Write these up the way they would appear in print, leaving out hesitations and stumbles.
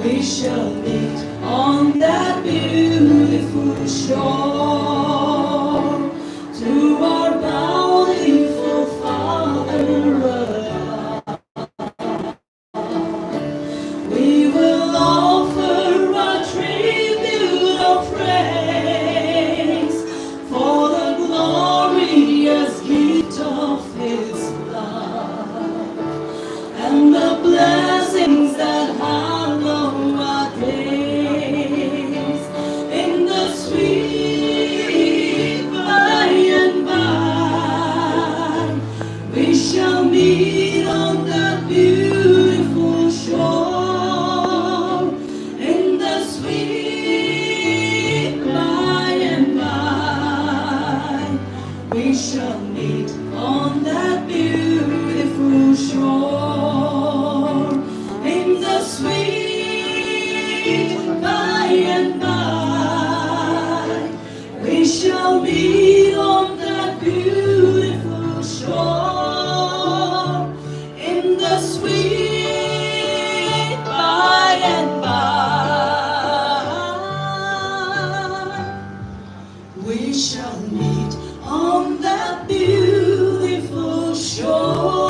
we shall meet on that beautiful shore. To our bountiful Father above, we will offer a tribute of praise for the glorious gift of His love and the blessings that hallow our days in the sweet by and by. We shall meet on that beautiful shore in the sweet by and by. We shall meet on that beautiful shore in the sweet by and by. We shall meet on that beautiful shore in the sweet by and by. We shall meet on that beautiful shore.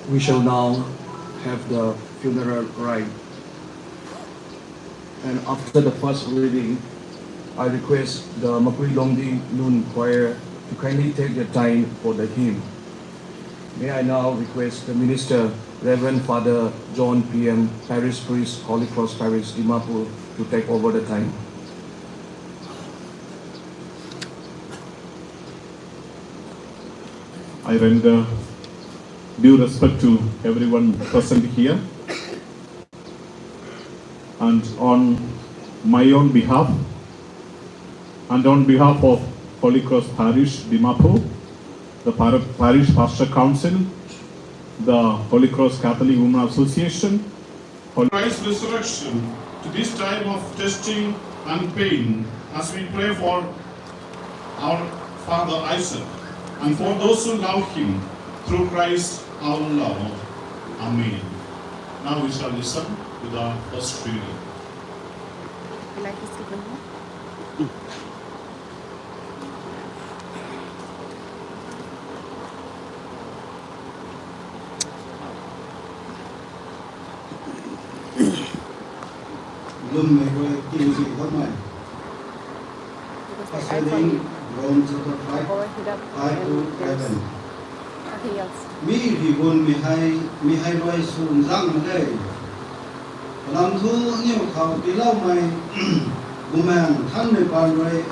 We shall now have the funeral rite. And after the first reading, I request the Makui Longdi Noon Choir to kindly take their time for the hymn. May I now request the Minister, Reverend Father John P.M., Parish Priest, Holy Cross Parish, Dimapur, to take over the time. I render due respect to everyone present here, and on my own behalf and on behalf of Holy Cross Parish, Dimapur, the Parish Pastor Council, the Holy Cross Catholic Women Association, Christ's resurrection to this time of testing and pain, as we pray for our Father Isaac and for those who love him through Christ our Lord. Amen. Now we shall listen to the first reading. Lum may go to the Hotman. Passing Rome chapter 5 to 11. Mi thì buồn mi hay loay sùn răng ở đây. Làm thu nhiều khảo tí lâu mày bù mèn thân người bàn rồi